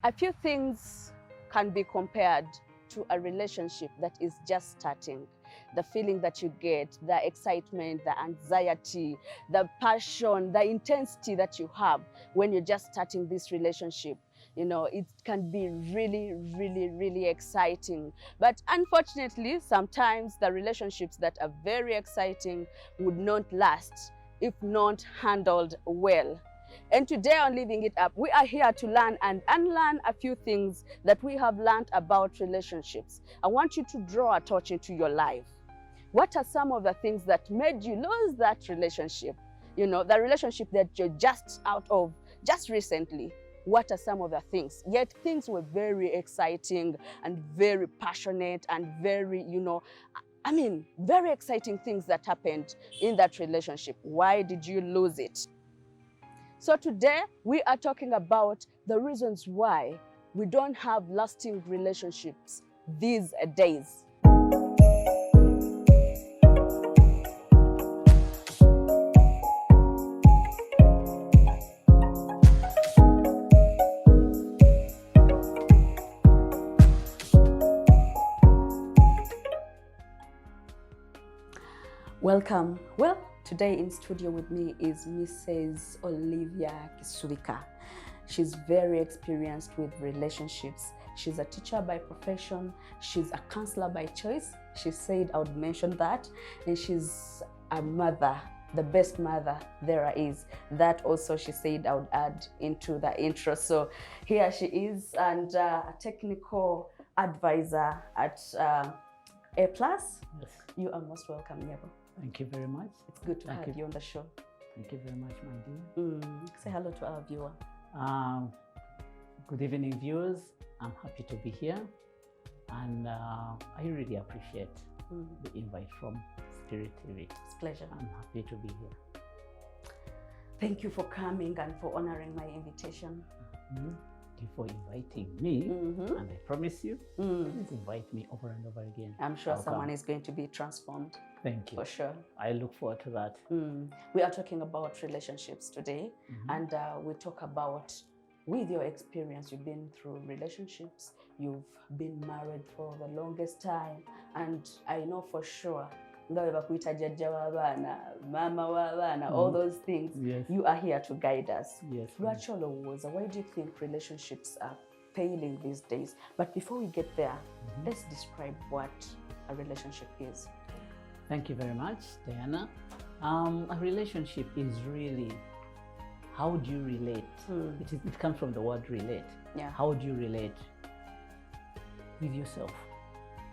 A few things can be compared to a relationship that is just starting. The feeling that you get, the excitement, the anxiety, the passion, the intensity that you have when you're just starting this relationship. You know, it can be really, really, really exciting. But unfortunately, sometimes the relationships that are very exciting would not last if not handled well. And today on Living It Up, we are here to learn and unlearn a few things that we have learned about relationships. I want you to draw a torch into your life. What are some of the things that made you lose that relationship? You know, the relationship that you're just out of just recently. What are some of the things? Yet things were very exciting and very passionate and very, very exciting things that happened in that relationship. Why did you lose it? So today we are talking about the reasons why we don't have lasting relationships these days. Welcome. Well, today in studio with me is Mrs. Olivia Kisuika. She's very experienced with relationships. She's a teacher by profession. She's a counselor by choice. She said I would mention that. And she's a mother, the best mother there is. That also she said I would add into the intro. So here she is, and a technical advisor at A+. Yes. You are most welcome, Nyebo. Thank you very much. It's good to have you on the show. Thank you very much, my dear. Say hello to our viewer. Good evening, viewers. I'm happy to be here, and I really appreciate the invite from Spirit TV. It's a pleasure. I'm happy to be here. Thank you for coming and for honoring my invitation. Thank you for inviting me, and I promise you, please invite me over and over again. I'm sure I'll someone come. is going to be transformed. Thank you. For sure. I look forward to that. We are talking about relationships today, and we talk about, with your experience, you've been through relationships, you've been married for the longest time, and I know for sure, mama wa all those things, Yes. you are here to guide us. Yes. Why do you think relationships are failing these days? But before we get there, let's describe what a relationship is. Thank you very much, Diana. A relationship is really, how do you relate? It comes from the word relate. Yeah. How do you relate with yourself?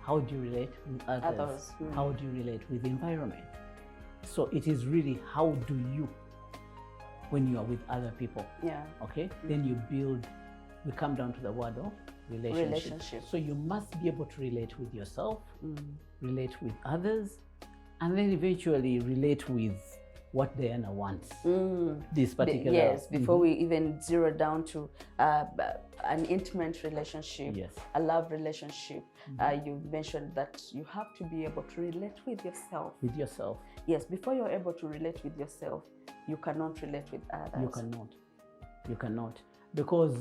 How do you relate with others? How do you relate with the environment? So it is really, how do you, when you are with other people? Yeah. Okay? Then you build, we come down to the word of relationship. So you must be able to relate with yourself, relate with others, and then eventually relate with what Diana wants. This particular. Yes, before we even zero down to an intimate relationship, Yes. a love relationship, you mentioned that you have to be able to relate with yourself. With yourself. Yes, before you're able to relate with yourself, you cannot relate with others. You cannot. You cannot. Because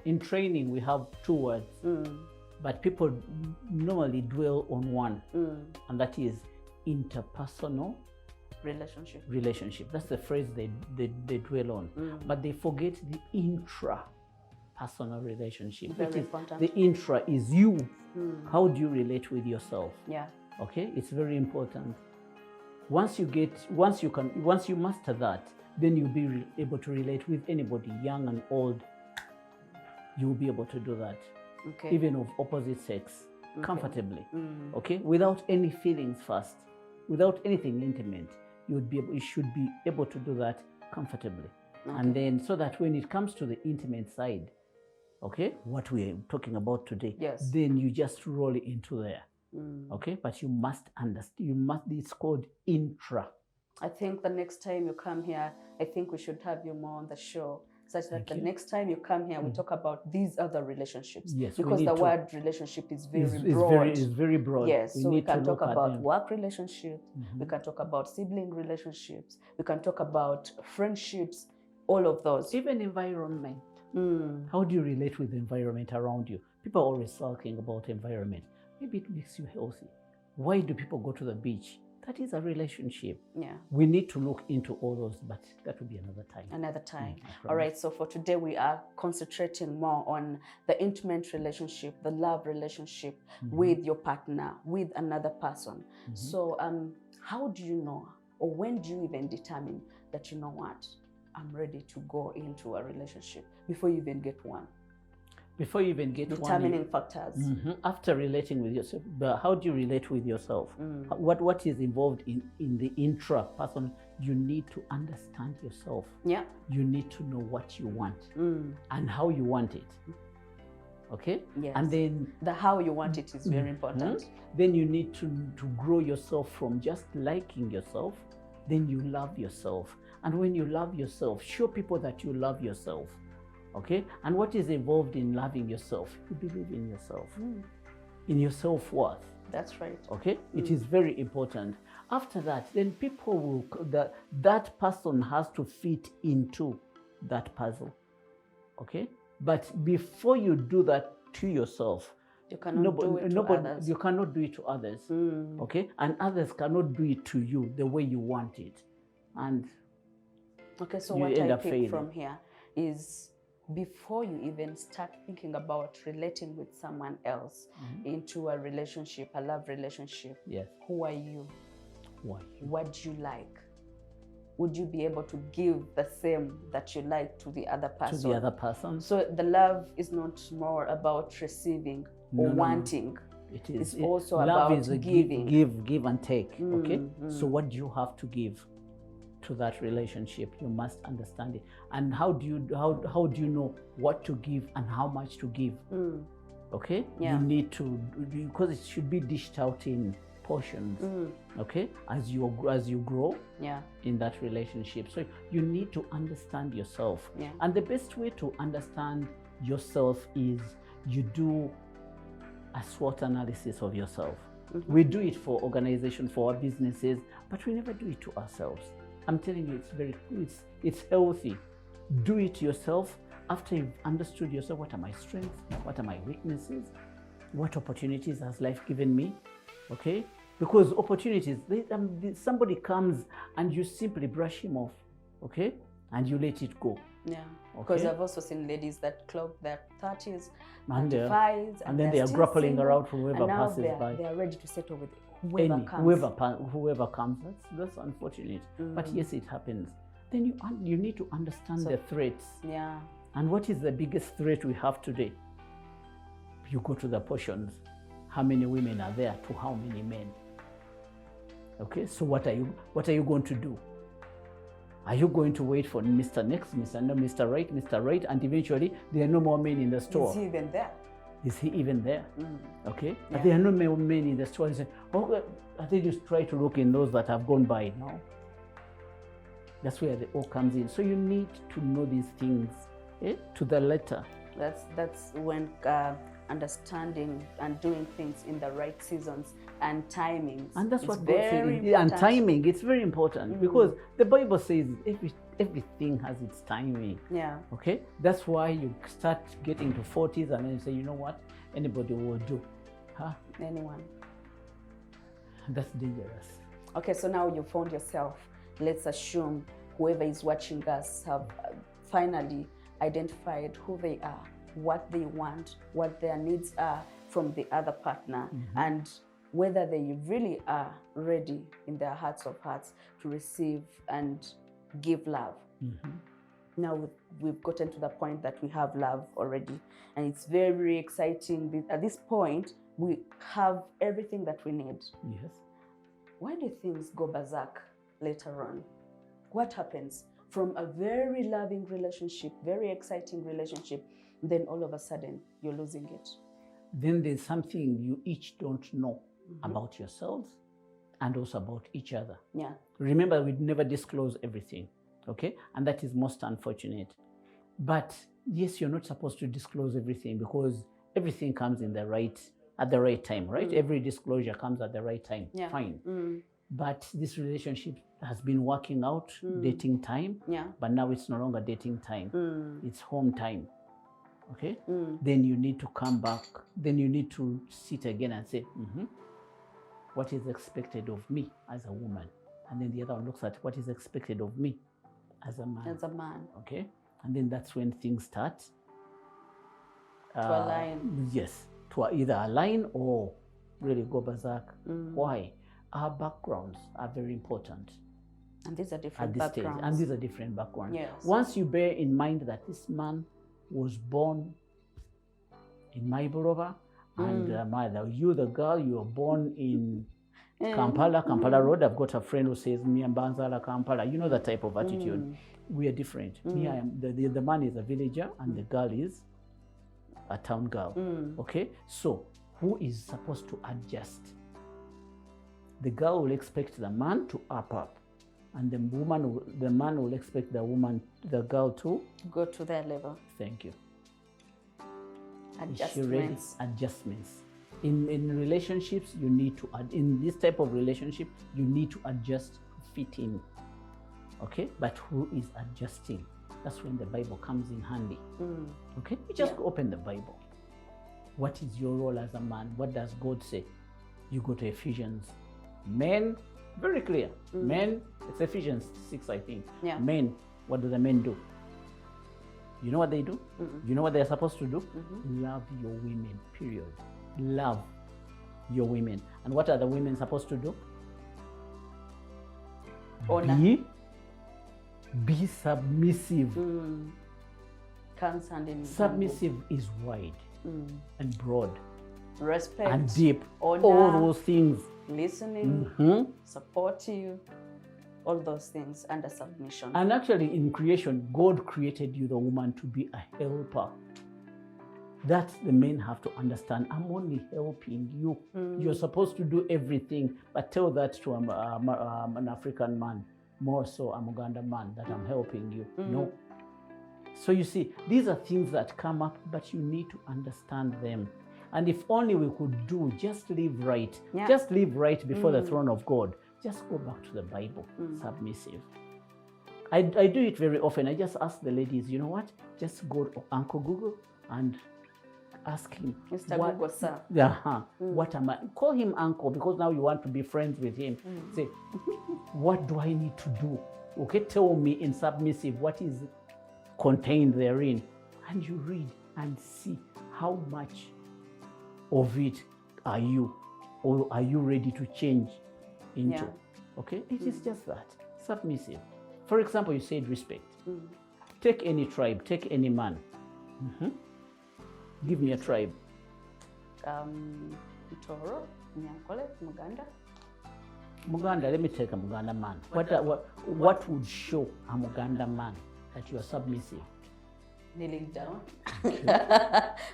in training we have two words, but people normally dwell on one, and that is interpersonal relationship. That's the phrase they dwell on, but they forget the intra-personal relationship. Very important. The intra is you. How do you relate with yourself? Yeah. Okay, it's very important. Once you master that, then you'll be able to relate with anybody, young and old. You will be able to do that. Okay. Even of opposite sex, comfortably. Okay, without any feelings first, without anything intimate, you should be able to do that comfortably. And then, so that when it comes to the intimate side, okay, what we are talking about today, Yes. then you just roll it into there. Okay, but you must understand. It's called intra. I think the next time you come here, I think we should have you more on the show, such that the next time you come here, we talk about these other relationships. Yes, because the word relationship is very broad. It's very broad. Yes, so we need to can talk look at about them. work relationships, we can talk about sibling relationships, we can talk about friendships, all of those. Even environment. How do you relate with the environment around you? People are always talking about environment. Maybe it makes you healthy. Why do people go to the beach? That is a relationship. Yeah. We need to look into all those, but that will be another time. Another time. I All right. promise. So for today, we are concentrating more on the intimate relationship, the love relationship with your partner, with another person. So how do you know, or when do you even determine that, you know what, I'm ready to go into a relationship before you even get one? Before you even get Determining factors. After relating with yourself, but how do you relate with yourself? What is involved in the intra-person? You need to understand yourself. Yeah. You need to know what you want and how you want it. Okay? Yes. And then The how you want it is very important. then you need to grow yourself from just liking yourself. Then you love yourself. And when you love yourself, show people that you love yourself. Okay? And what is involved in loving yourself? You believe in yourself, in your self-worth. That's right. Okay? It is very important. After that, then people will, that person has to fit into that puzzle. Okay? But before you do that to yourself, You cannot do it to others. you cannot do it to others. Okay? And others cannot do it to you the way you want it. And okay, so you what end I up pick failing. from here is, before you even start thinking about relating with someone else into a relationship, a love relationship, yes, who are you? why? What do you like? Would you be able to give the same that you like to the other person? To the other person? So the love is not more about receiving or wanting. It is. It's also love about is a giving. give and take. Okay. So what do you have to give to that relationship? You must understand it. And how do you know what to give and how much to give? Okay. Yeah. You need to, because it should be dished out in portions. Okay. As you grow. Yeah. In that relationship. So you need to understand yourself. Yeah. And the best way to understand yourself is you do a SWOT analysis of yourself. We do it for organizations, for our businesses, but we never do it to ourselves. I'm telling you, it's healthy. Do it yourself. After you've understood yourself, what are my strengths? What are my weaknesses? What opportunities has life given me? Okay? Because opportunities, somebody comes and you simply brush him off. Okay? And you let it go. Yeah. Okay. Because I've also seen ladies that clock their 30s, And 35s, and then they are still grappling single, around for whoever and now passes by. they are ready to settle with whoever comes. Whoever comes. That's unfortunate. But yes, it happens. Then you need to understand the threats. Yeah. And what is the biggest threat we have today? You go to the portions. How many women are there to how many men? Okay, so what are you going to do? Are you going to wait for Mr. Next, Mr. No, Mr. Right, and eventually there are no more men in the store? Is he even there? Is he even there? Okay, Yeah. but there are no more men in the store. You say, oh, I think just try to look in those that have gone by now. That's where the all comes in. So you need to know these things to the letter. That's when understanding and doing things in the right seasons and timings. And that's is what God said. very Yeah, and important. timing, it's very important because the Bible says everything has its timing. Yeah. Okay? That's why you start getting to 40s and then you say, you know what? Anybody will do. Huh? Anyone. That's dangerous. Okay, so now you found yourself. Let's assume whoever is watching us have finally identified who they are, what they want, what their needs are from the other partner, and whether they really are ready in their hearts of hearts to receive and give love. Now we've gotten to the point that we have love already, and it's very exciting. At this point, we have everything that we need. Yes. Why do things go berserk later on? What happens from a very loving relationship, very exciting relationship, then all of a sudden you're losing it? Then there's something you each don't know about yourselves and also about each other. Yeah. Remember, we never disclose everything, okay? And that is most unfortunate. But yes, you're not supposed to disclose everything because everything comes at the right time, right? Every disclosure comes at the right time. Yeah. Fine. But this relationship has been working out, dating time. Yeah. But now it's no longer dating time. It's home time. okay, then you need to come back. Then you need to sit again and say, what is expected of me as a woman? And then the other one looks at what is expected of me as a man. As a man. Okay, and then that's when things start To align. Yes, to either align or really go berserk. Why? Our backgrounds are very important. And these are different At this backgrounds. stage, and these are different backgrounds. Yes. Once you bear in mind that this man was born in Maiburova, and you, the girl, you were born in Kampala Road. I've got a friend who says, "Me and Banzala Kampala." You know that type of attitude. We are different. Me, I am the man is a villager, and the girl is a town girl. Okay, so who is supposed to adjust? The girl will expect the man to up, and the man will expect the girl to go to their level. Thank you. Adjustments. Adjustments. In relationships, you need to in this type of relationship, you need to adjust to fit in. Okay, but who is adjusting? That's when the Bible comes in handy. Okay, you just open the Bible. What is your role as a man? What does God say? You go to Ephesians. Men, very clear. Men, it's Ephesians 6, I think. Yeah. Men, what do the men do? You know what they do? You know what they're supposed to do? Love your women, period. Love your women. And what are the women supposed to do? Honor. Be submissive. Comes hand in Submissive is wide and broad respect and deep. honor, all those things. Listening, support you, all those things under submission. And actually, in creation, God created you, the woman, to be a helper. That the men have to understand. I'm only helping you. You're supposed to do everything, but tell that to an African man, more so a Muganda man, that I'm helping you. No. So you see, these are things that come up, but you need to understand them. And if only we could just live right. Yeah. Just live right before the throne of God. Just go back to the Bible, submissive. I do it very often. I just ask the ladies, you know what? Just go to Uncle Google and ask him. Mr. Google, sir. What am I? Call him uncle because now you want to be friends with him. Say, what do I need to do? Okay, tell me in submissive what is contained therein. And you read and see how much of it are you, or are you ready to change into? Okay, it is just that, submissive. For example, you said respect. Take any tribe, take any man. Give me a tribe. Toro, Nyankole, Muganda. Muganda, let me take a Muganda man. What would show a Muganda man that you are submissive? Kneeling down.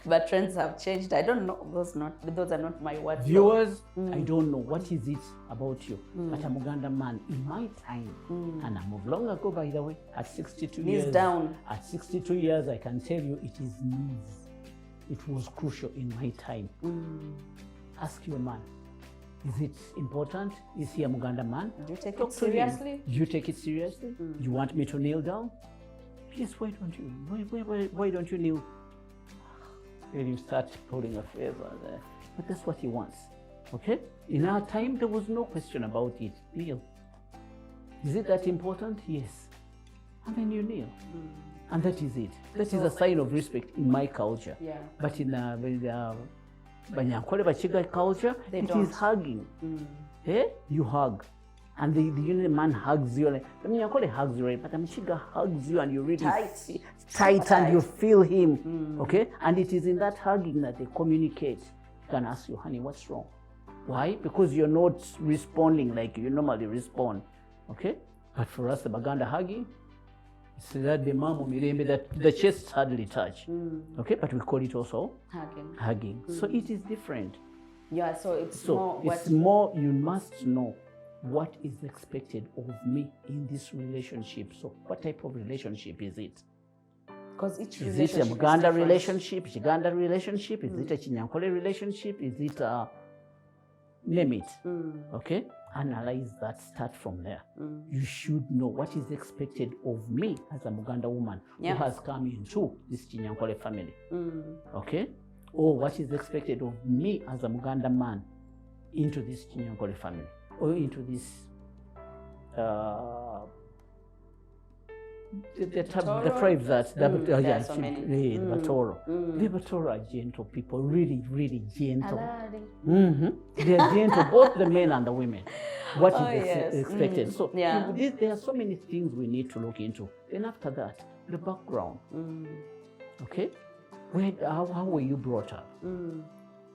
But trends have changed. I don't know. Those are not my words. Viewers, I don't know what is it about you. But a Muganda man in my time, and I moved long ago, by the way, at 62 years. Knees down. At 62 years, I can tell you it is knees. It was crucial in my time. Ask your man. Is it important? Is he a Muganda man? Do you take Talk it to him. seriously? Do you take it seriously? You want me to kneel down? Yes, why don't you? Why don't you kneel? Then you start pulling a face on there. But that's what he wants. Okay? In our time, there was no question about it. Kneel. Is it that important? Yes. And then you kneel. And that is it. That is a sign of respect in my culture. Yeah. But in Banyankole Bachiga culture, it is hugging. You hug. And the union man hugs you. Like, I mean, I call it hugs you, right? But Amishiga hugs you and you really tight and you feel him. Okay? And it is in that hugging that they communicate. You can ask you, honey, what's wrong? Why? Because you're not responding like you normally respond. Okay? But for us, the Baganda hugging, it's that the mamo mirembe that the chest hardly touch. Okay? But we call it also hugging. So it is different. Yeah, so it's more you must know what is expected of me in this relationship. So what type of relationship is it? Because each is it a Muganda relationship, Chiganda relationship? Is it a Chinyankole relationship? Is it a name it? Okay? analyze that, start from there. You should know what is expected of me as a Muganda woman who has come into this Kinyankole family. Okay? Or what is expected of me as a Muganda man into this Kinyankole family, or into this the tribes that the Batoro. The Batoro are gentle people, really, really gentle. They are gentle, both the men and the women. What is expected? So there are so many things we need to look into. Then after that, the background. Okay, how were you brought up?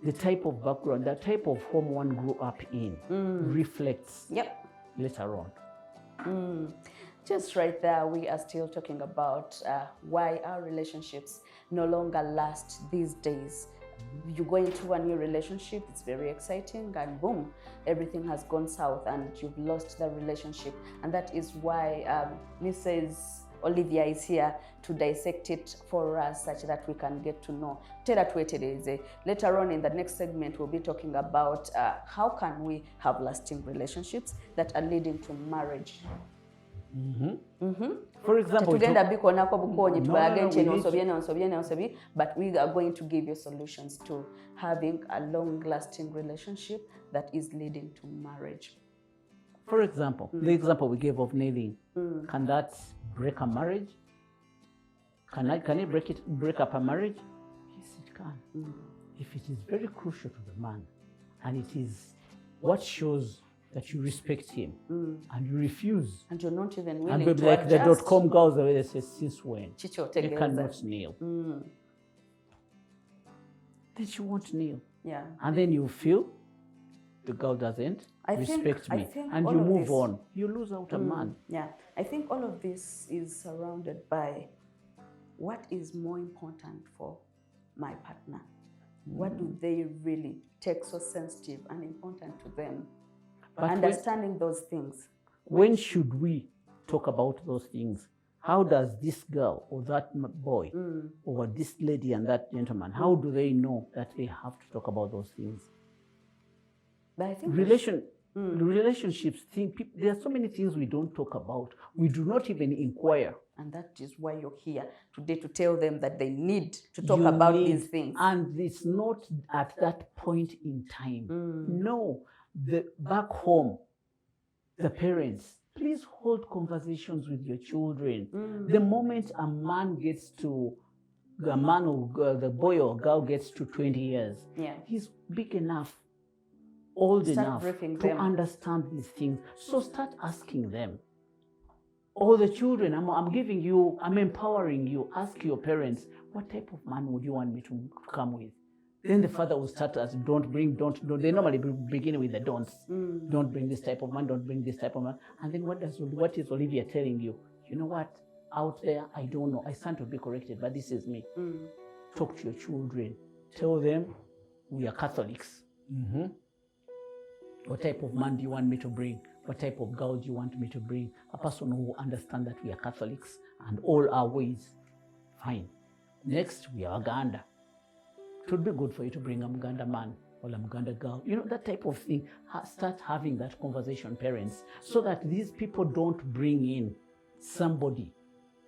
The type of background, the type of home one grew up in reflects later on. Just right there, we are still talking about why our relationships no longer last these days. You go into a new relationship, it's very exciting, and boom, everything has gone south and you've lost the relationship. And that is why Mrs. Olivia is here to dissect it for us such that we can get to know. Later on in the next segment, we'll be talking about how can we have lasting relationships that are leading to marriage. For example, but we are going to give you solutions to having a long-lasting relationship that is leading to marriage. For example, the example we gave of kneeling, can that break a marriage? Can it break up a marriage? Yes, it can. If it is very crucial to the man, and it is what shows that you respect him, and you refuse, and you're not even willing and to like adjust. the .com girls, they say, since when? They Tegeza. cannot kneel. Then she won't kneel. Yeah. And then you feel the girl doesn't respect me, and you move on. You lose out a man. Yeah, I think all of this is surrounded by what is more important for my partner. What do they really take so sensitive and important to them? But understanding those things. When should we talk about those things? How does this girl or that boy or this lady and that gentleman, how do they know that they have to talk about those things? But I think relationships, there are so many things we don't talk about. We do not even inquire. And that is why you're here today, to tell them that they need to talk about these things. And it's not at that point in time. No, back home, the parents, please hold conversations with your children. The moment a man or the boy or girl gets to 20 years, he's big enough, old enough to understand these things. So start asking them. All the children, I'm empowering you. Ask your parents, what type of man would you want me to come with? Then the father will start as don't. They normally begin with the don'ts. Don't bring this type of man, don't bring this type of man. And then what is Olivia telling you? You know what? Out there, I don't know. I stand to be corrected, but this is me. Talk to your children. Tell them we are Catholics. What type of man do you want me to bring? What type of girl do you want me to bring? A person who will understand that we are Catholics and all our ways. Fine. Next, we are Uganda. It would be good for you to bring a Muganda man or a Muganda girl. You know, that type of thing. Start having that conversation, parents, so that these people don't bring in somebody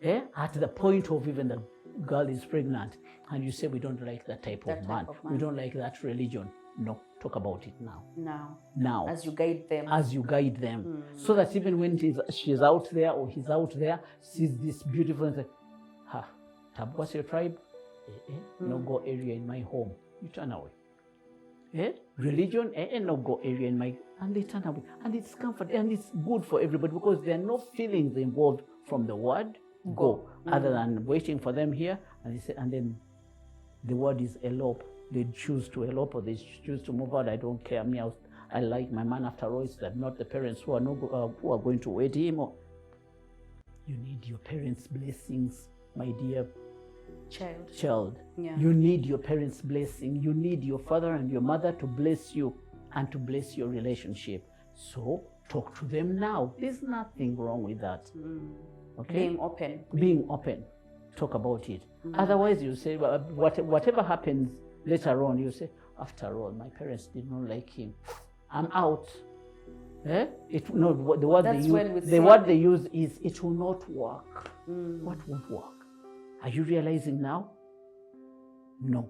at the point of even the girl is pregnant and you say we don't like that type of man. We don't like that religion. No, talk about it now. Now. As you guide them. So that even when she's out there or he's out there, sees this beautiful and says, what's your tribe? No go area in my home. You turn away. Religion? No go area in my... And they turn away. And it's comfort and it's good for everybody because there are no feelings involved from the word go. Other than waiting for them here. And they say, and then the word is elope. They choose to elope or they choose to move out. I don't care. I like my man after all. It's that not the parents who are going to wed him. You need your parents' blessings, my dear child. You need your parents' blessing. You need your father and your mother to bless you and to bless your relationship. So talk to them now. There's nothing wrong with that. Okay? Being open. Talk about it. Otherwise, you say, whatever happens later on, you say, after all, my parents did not like him. I'm out. The word That's they when we use. The see word it. they use is it will not work. What won't work? Are you realizing now? No.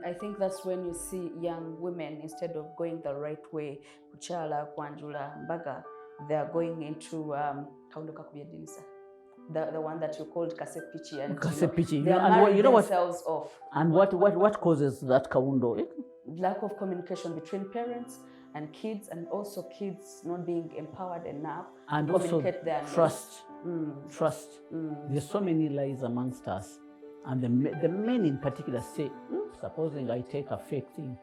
I think that's when you see young women, instead of going the right way, Kuchala, Kwanjula, Mbaga, they are going into the one that you called Kasepichi, and Kasepichi. they are marrying themselves off. And what causes that kaundo? Lack of communication between parents and kids, and also kids not being empowered enough and to also communicate their trust. Trust. There's so many lies amongst us, and the men in particular say, supposing I take a fake thing,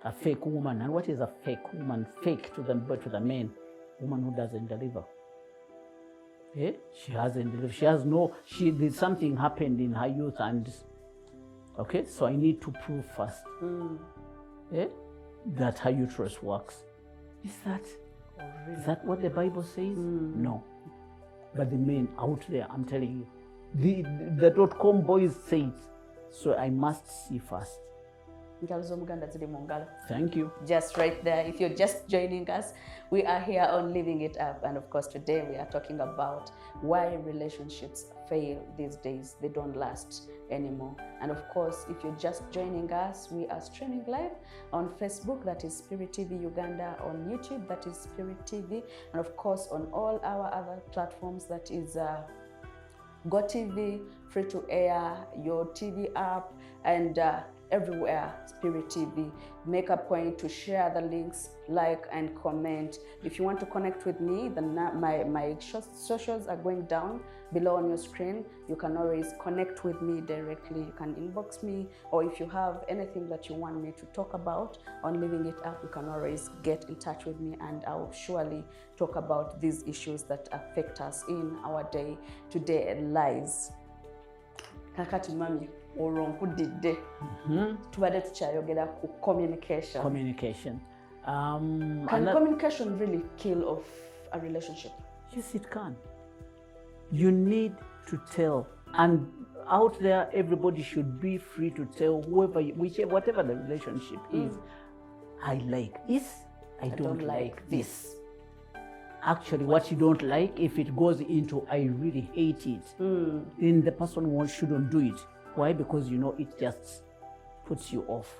a fake woman, and what is a fake woman? Fake to them, but to the men, woman who doesn't deliver. She hasn't delivered. She did something happened in her youth, and so I need to prove first that her uterus works. Is that what the Bible says? No. But the men out there, I'm telling you, the .com boys say it, so I must see first. Thank you. Just right there. If you're just joining us, we are here on Living It Up, and of course today we are talking about why relationships fail these days. They don't last anymore. And of course, if you're just joining us, we are streaming live on Facebook, that is Spirit TV Uganda, on YouTube, that is Spirit TV, and of course on all our other platforms, that is GoTV, free to air, your TV app, and everywhere, Spirit TV. Make a point to share the links, like and comment. If you want to connect with me, then my socials are going down below on your screen. You can always connect with me directly. You can inbox me, or if you have anything that you want me to talk about on Living It Up, you can always get in touch with me, and I'll surely talk about these issues that affect us in our day-to-day lives. Kakati mami olonkudidde tubadde tukyayogera ku communication. Can communication really kill off a relationship? Yes, it can. You need to tell, and out there everybody should be free to tell whatever the relationship is. I like this, I don't like this. Actually, what you don't like, if it goes into I really hate it, then the person shouldn't do it. Why? Because it just puts you off.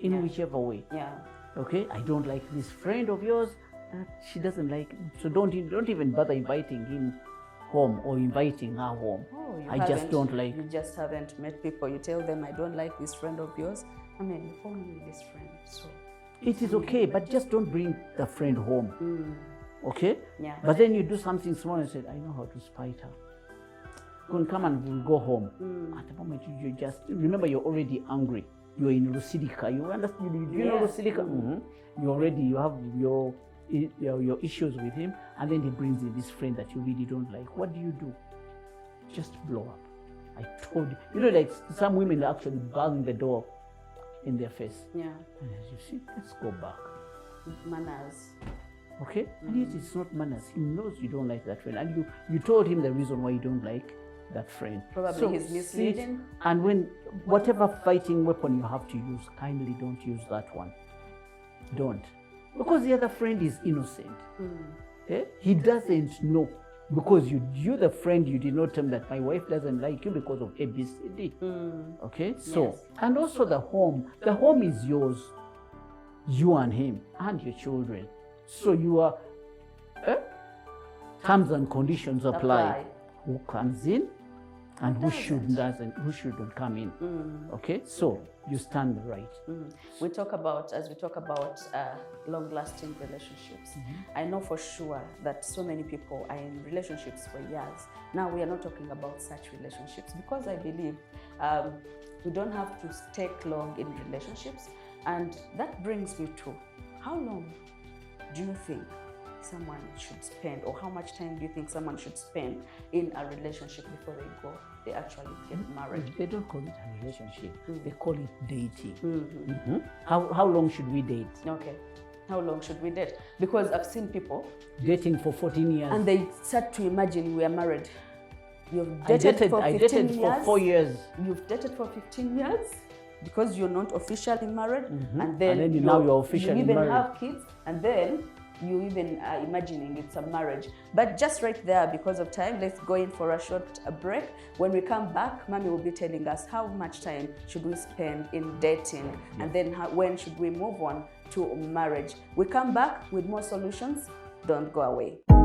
In whichever way. I don't like this friend of yours, she doesn't like it. So don't even bother inviting him home or inviting her home. I just don't like. You just haven't met people. You tell them, I don't like this friend of yours. I mean, only this friend. So it is okay, but just don't bring the friend home. Yeah. But then you do something small and say, I know how to spite her. Come and we'll go home. At the moment, you just remember you're already angry. You're in Rusidika. You understand? You know Rusidika? You have your issues with him, and then he brings in this friend that you really don't like. What do? Just blow up. I told you. Like some women are actually banging the door in their face. Yeah. And as you see, let's go back. Manners. And yet it's not manners. He knows you don't like that friend, and you told him the reason why you don't like that friend. Probably he's misleading. And when whatever fighting weapon you have to use, kindly don't use that one. Don't, because the other friend is innocent. He doesn't know, because you the friend, you did not tell him that my wife doesn't like you because of ABCD. So and also the home is yours, you and him and your children. So you are terms and conditions apply. Who comes in and who shouldn't come in. So you stand right. As we talk about long-lasting relationships, I know for sure that so many people are in relationships for years. Now we are not talking about such relationships, because I believe we don't have to stay long in relationships, and that brings me to, how long do you think someone should spend, or how much time do you think someone should spend in a relationship before they actually get married? They don't call it a relationship. They call it dating. How long should we date? How long should we date? Because I've seen people dating for 14 years. And they start to imagine we are married. You've dated for 15 years. I dated for 4 years. You've dated for 15 years because you're not officially married. And then now you're officially married. You even have kids, and then you even are imagining it's a marriage. But just right there, because of time, let's go in for a short break. When we come back, Mommy will be telling us how much time should we spend in dating, and then when should we move on to marriage. We come back with more solutions. Don't go away.